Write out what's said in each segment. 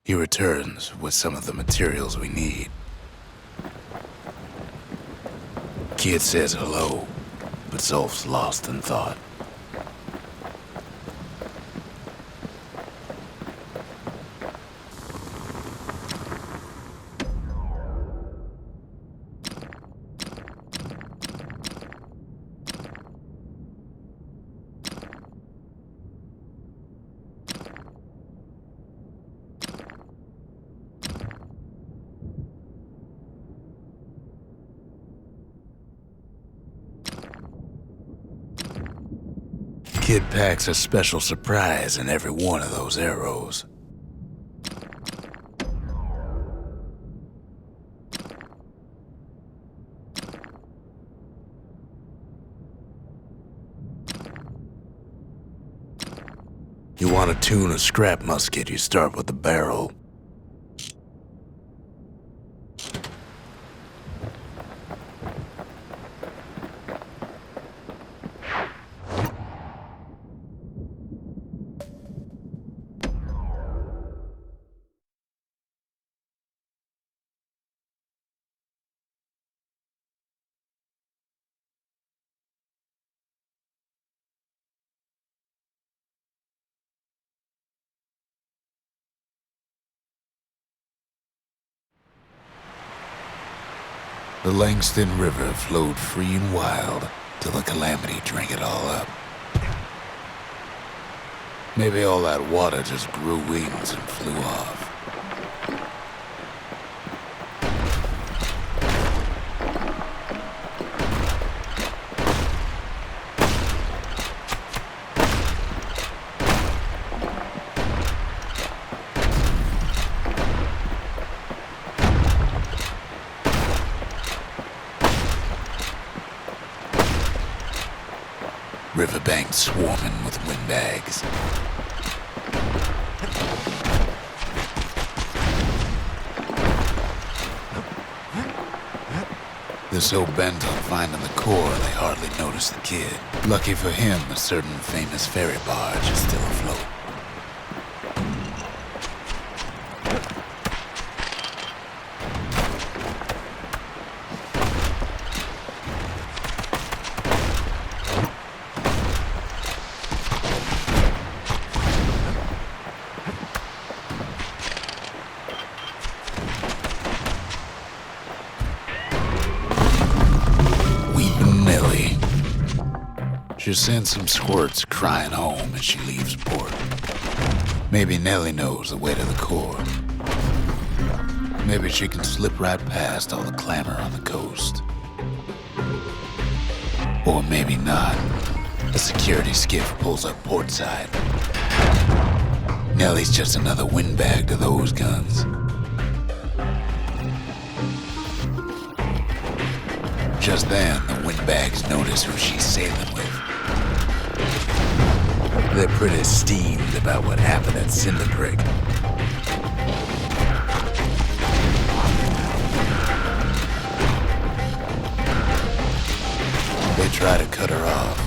He returns with some of the materials we need. Kid says hello, but Zolf's lost in thought. Kid packs a special surprise in every one of those arrows. You want to tune a scrap musket, you start with the barrel. The Langston River flowed free and wild till the calamity drank it all up. Maybe all that water just grew wings and flew off. Riverbanks swarming with windbags. They're so bent on finding the core, they hardly notice the kid. Lucky for him, a certain famous ferry barge is still afloat. She sends some squirts crying home as she leaves port. Maybe Nellie knows the way to the core. Maybe she can slip right past all the clamor on the coast. Or maybe not. A security skiff pulls up portside. Nellie's just another windbag to those guns. Just then, the windbags notice who she's sailing with. They're pretty steamed about what happened at Cinderbrick. They try to cut her off.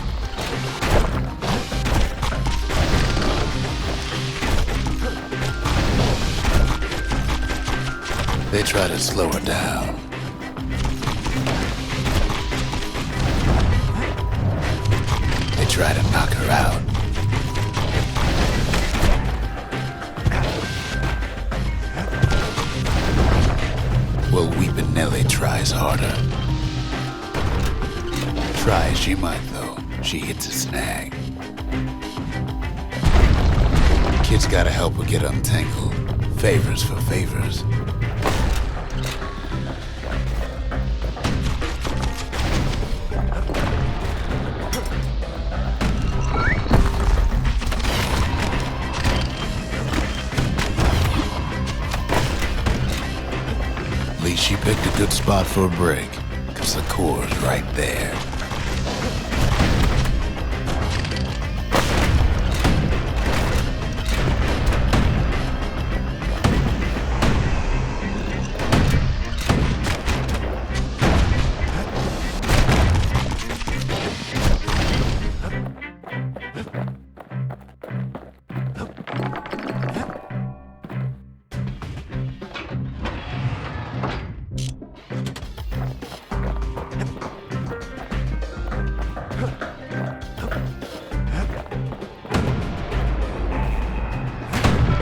They try to slow her down. They try to knock her out. Well, Weepin' Nellie tries harder. Try as she might, though, she hits a snag. Kid's gotta help her get untangled. Favors for favors. At least she picked a good spot for a break, 'cause the core's right there.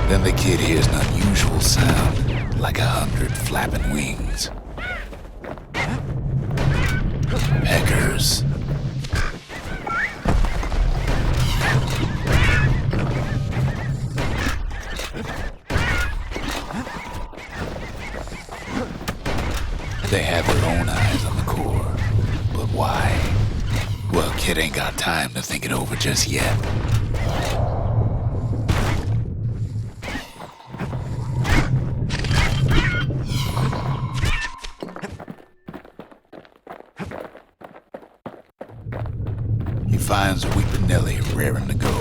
Then the kid hears an unusual sound, like 100 flapping wings. Peckers. They have their own eyes on the core. But why? Well, kid ain't got time to think it over just yet. He finds Weeping Nellie raring to go.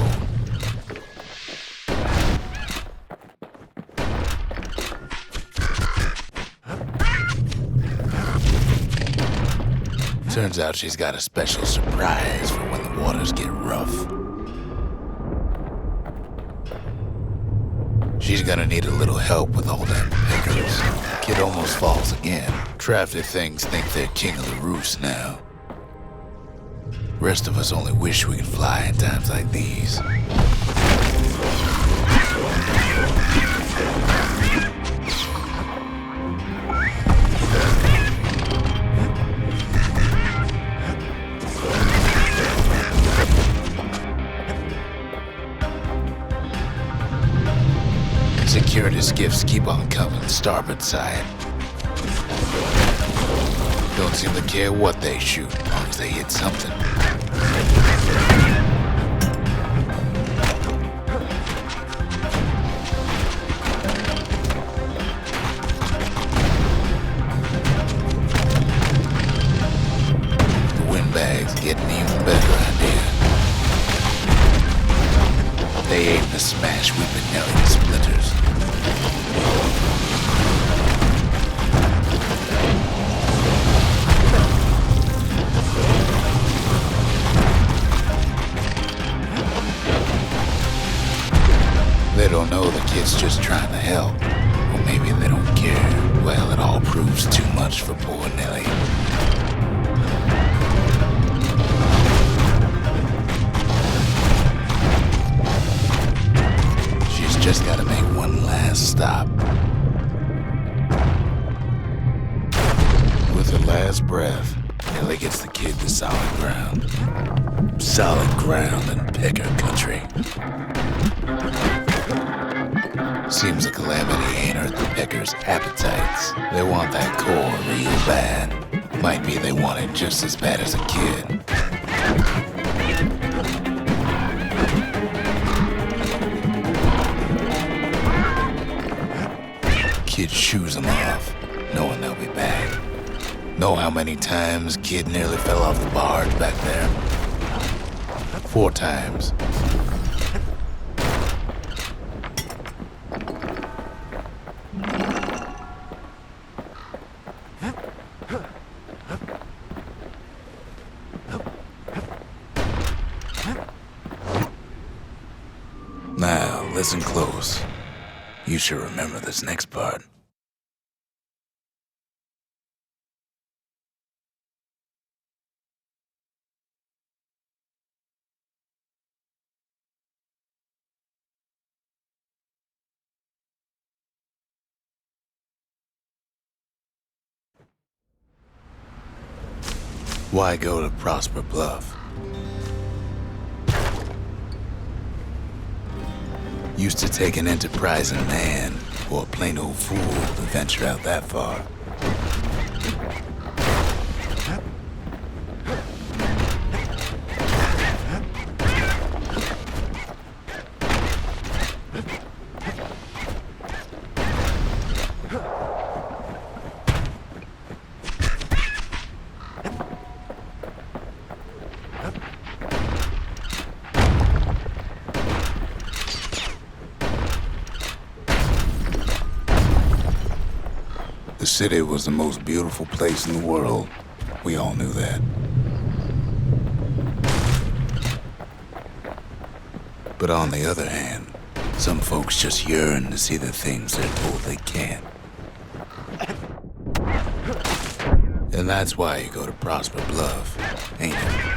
Turns out she's got a special surprise for when the waters get rough. She's gonna need a little help with all them pickers. Kid almost falls again. Crafty things think they're king of the roost now. Rest of us only wish we could fly in times like these. Security skiffs keep on coming, starboard side. Don't seem to care what they shoot, as long as they hit something. The windbag's getting even better idea. They aim to smash Weeping Nellie to splinters. They don't know the kid's just trying to help. Or maybe they don't care. Well, it all proves too much for poor Nellie. She's just gotta make one last stop. With her last breath, Nellie gets the kid to solid ground. Solid ground in Pecker country. Seems the calamity ain't hurt the Peckers' appetites. They want that core real bad. Might be they want it just as bad as a kid. Kid shoos them off, knowing they'll be back. Know how many times Kid nearly fell off the barge back there? 4 times. Now, listen close. You should remember this next part. Why go to Prosper Bluff? Used to take an enterprising man or a plain old fool to venture out that far. The city was the most beautiful place in the world. We all knew that. But on the other hand, some folks just yearn to see the things they're told they can't. And that's why you go to Prosper Bluff, ain't it?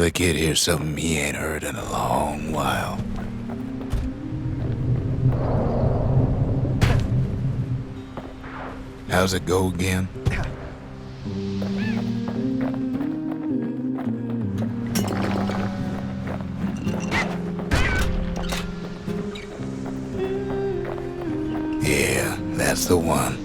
the kid hears something he ain't heard in a long while. How's it go again? Yeah, that's the one.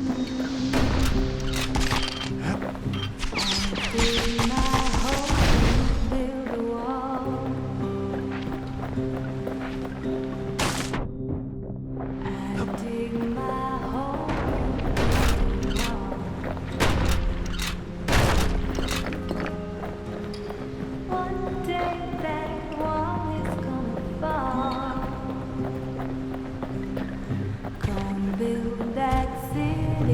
Build that city.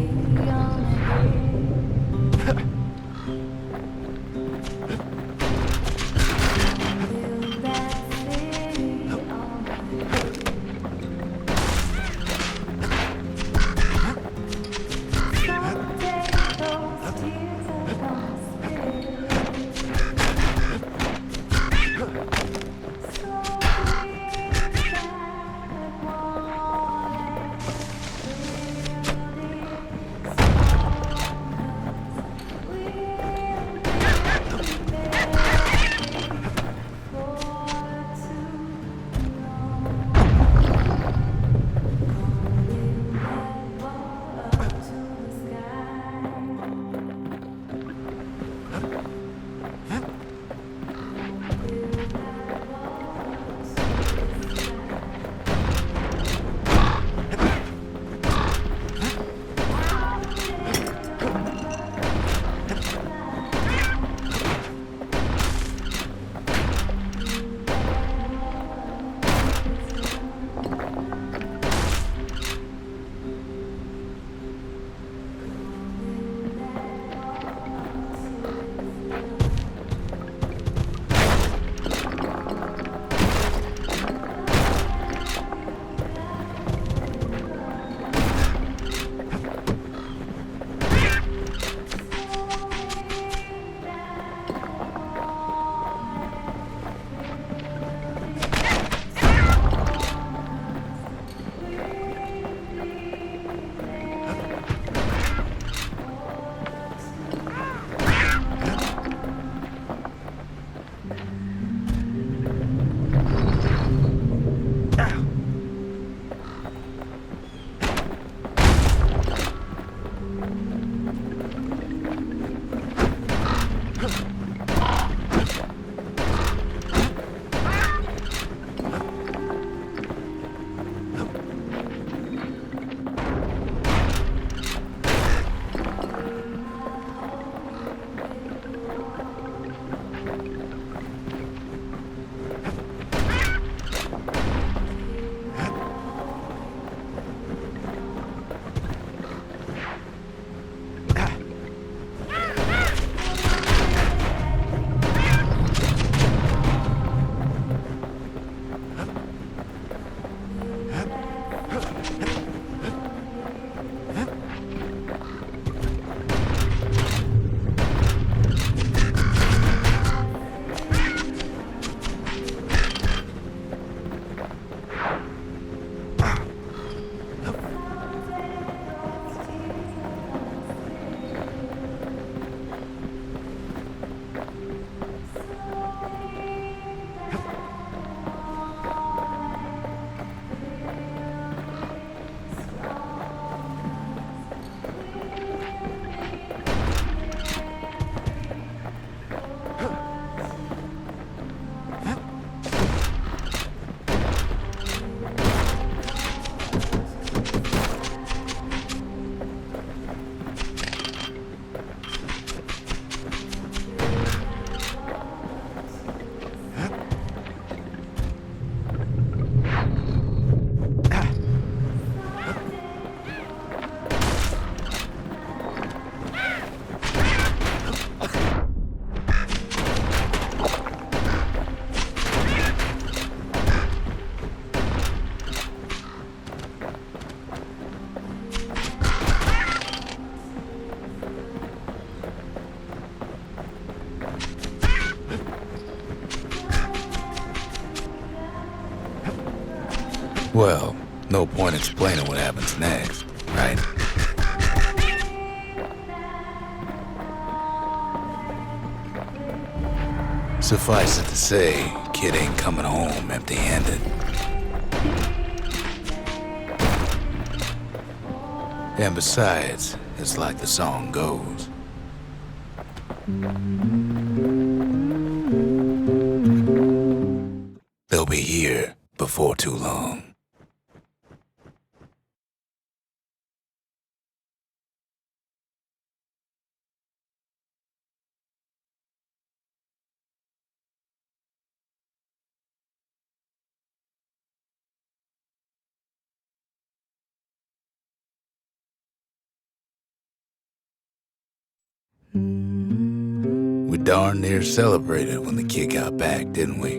Well, no point explaining what happens next, right? Suffice it to say, kid ain't coming home empty-handed. And besides, it's like the song goes. They'll be here before too long. We darn near celebrated when the kid got back, didn't we?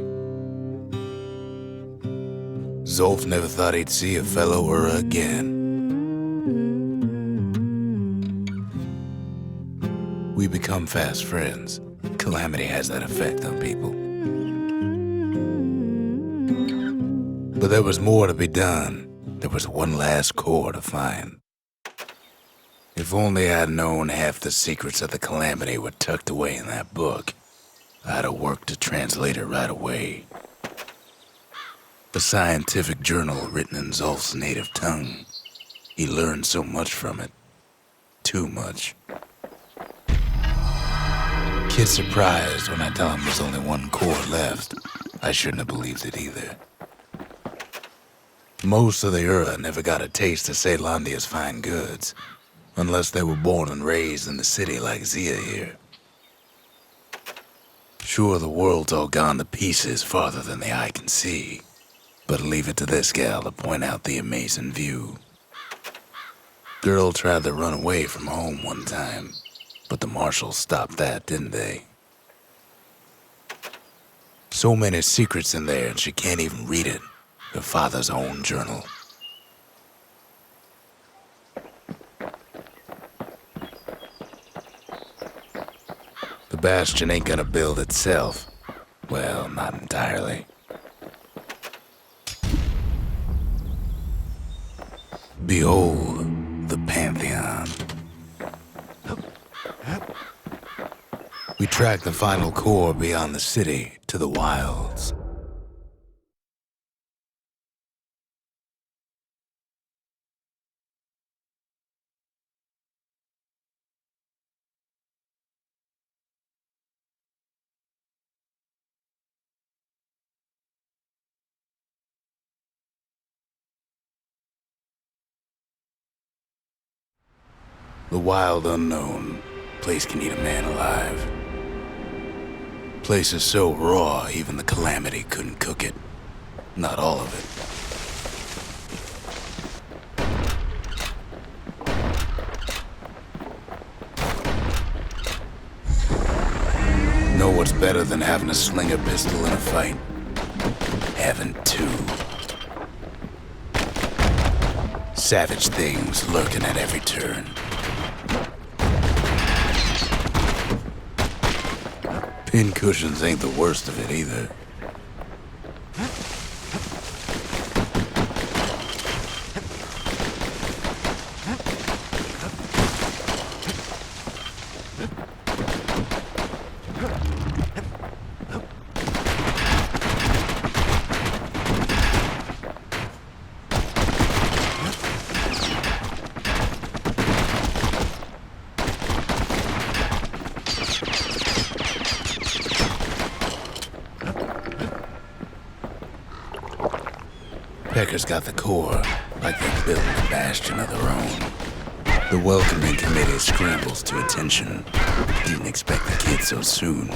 Zolf never thought he'd see a fellow her again. We become fast friends. Calamity has that effect on people. But there was more to be done. There was one last core to find. If only I'd known half the secrets of the Calamity were tucked away in that book, I'd have worked to translate it right away. A scientific journal written in Zolf's native tongue. He learned so much from it. Too much. Kid's surprised when I tell him there's only one core left. I shouldn't have believed it either. Most of the Ura never got a taste of Caelondia's fine goods, unless they were born and raised in the city like Zia here. Sure, the world's all gone to pieces farther than the eye can see, but leave it to this gal to point out the amazing view. Girl tried to run away from home one time, but the marshals stopped that, didn't they? So many secrets in there and she can't even read it. Her father's own journal. The Bastion ain't gonna build itself. Well, not entirely. Behold, the Pantheon. We track the final core beyond the city to the wilds. The wild unknown. Place can eat a man alive. Place is so raw, even the Calamity couldn't cook it. Not all of it. Know what's better than having a slinger pistol in a fight? Having two. Savage things lurking at every turn. Pincushions ain't the worst of it either. Pecker's got the core, like they built a Bastion of their own. The welcoming committee scrambles to attention. Didn't expect the kid so soon.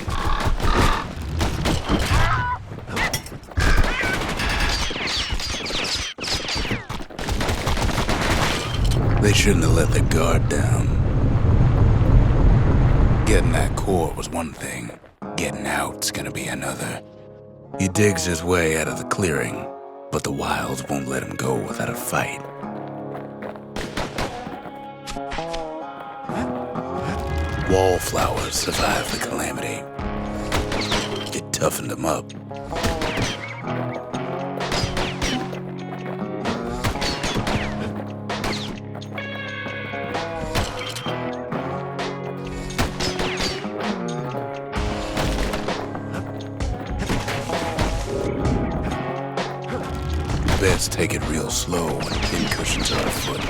They shouldn't have let their guard down. Getting that core was one thing. Getting out's gonna be another. He digs his way out of the clearing, but the wilds won't let him go without a fight. Wallflowers survived the Calamity. It toughened them up. best take it real slow when pincushions are afoot.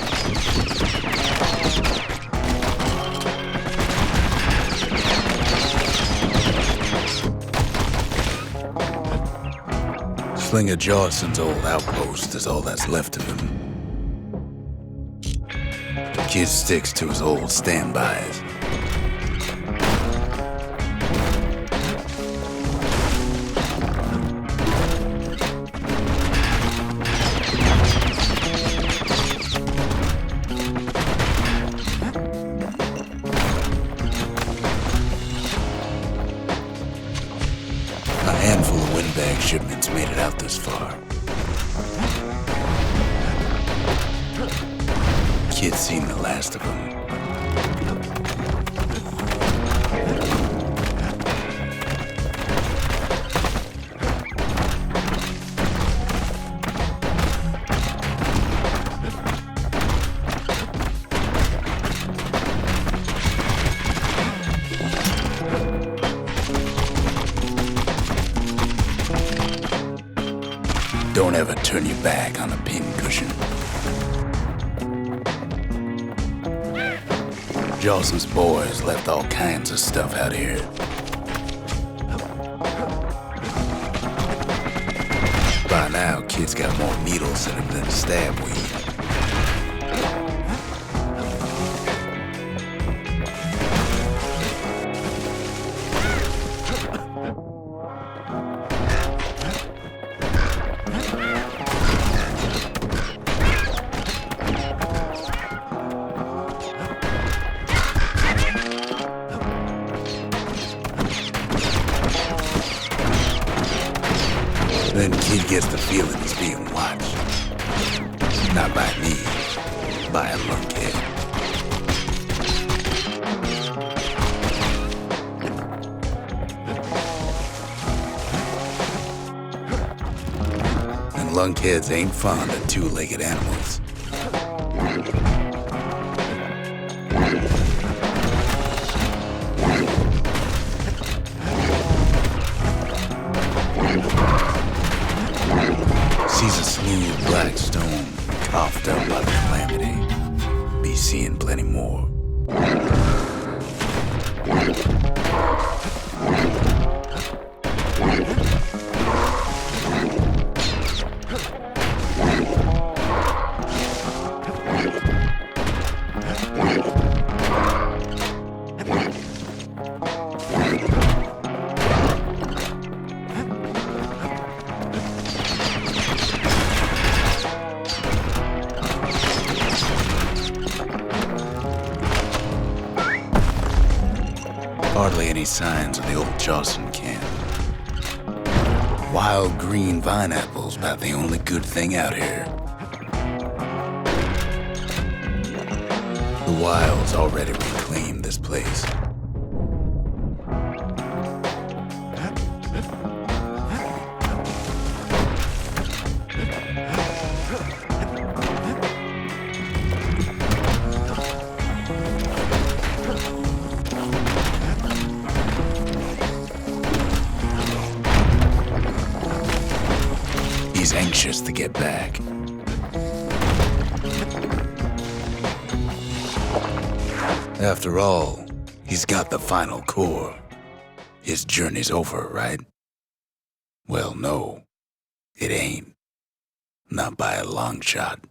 Slinger Jawson's old outpost is all that's left of him. Kid sticks to his old standbys. A handful of windbag shipments made it out this far. Kid's seen the last of them. Don't ever turn your back on a pincushion. Jawson's boys left all kinds of stuff out here. By now, kid's got more needles in him than stab weed. Then kid gets the feeling he's being watched. Not by me, by a lunkhead. And lunkheads ain't fond of two-legged animals. Sees a smooth black stone coughed up by the calamity. Be seeing plenty more. Hardly any signs of the old Jawson camp. Wild green vine apples about the only good thing out here. The wild's already reclaimed this place. He's anxious to get back. After all, he's got the final core. His journey's over, right? Well, no, it ain't. Not by a long shot.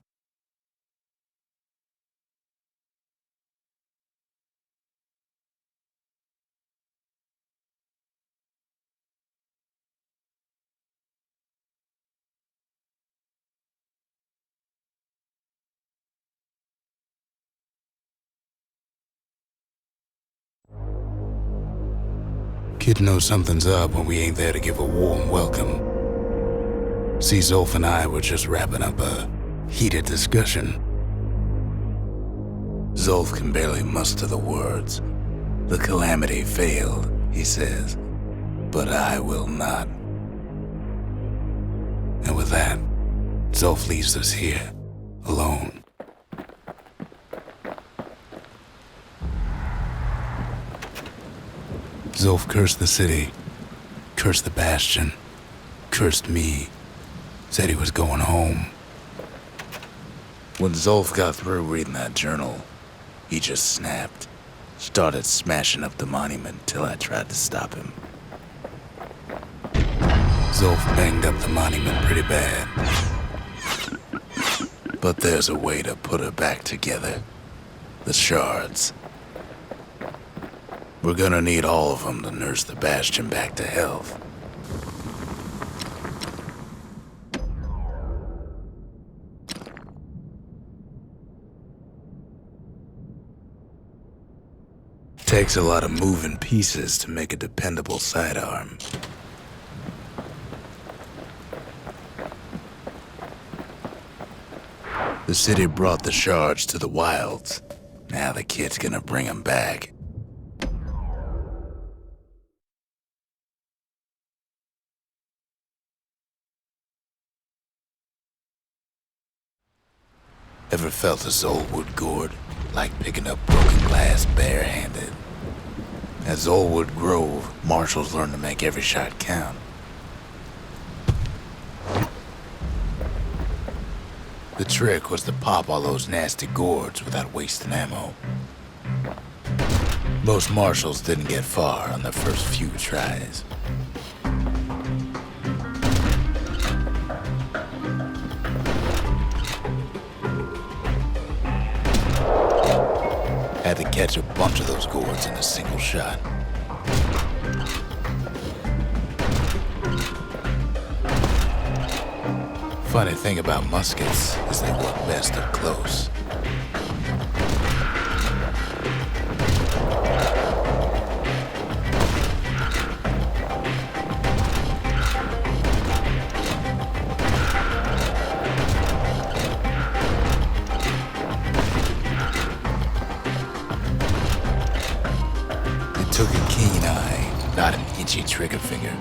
Kid knows something's up when we ain't there to give a warm welcome. See, Zolf and I were just wrapping up a heated discussion. Zolf can barely muster the words. The calamity failed, he says, but I will not. And with that, Zolf leaves us here, alone. Zolf cursed the city, cursed the Bastion, cursed me, Said he was going home. When Zolf got through reading that journal, he just snapped. Started smashing up the monument till I tried to stop him. Zolf banged up the monument pretty bad. But there's a way to put her back together. The shards. We're gonna need all of them to nurse the Bastion back to health. Takes a lot of moving pieces to make a dependable sidearm. The city brought the shards to the wilds. Now the kid's gonna bring them back. Ever felt a Zolwood gourd? Like picking up broken glass barehanded. At Zolwood Grove, marshals learned to make every shot count. The trick was to pop all those nasty gourds without wasting ammo. Most marshals didn't get far on their first few tries. Had to catch a bunch of those gourds in a single shot. Funny thing about muskets is they work best up close. It took a keen eye, not an itchy trigger finger.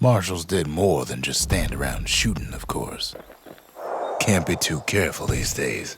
Marshals did more than just stand around shooting, of course. Can't be too careful these days.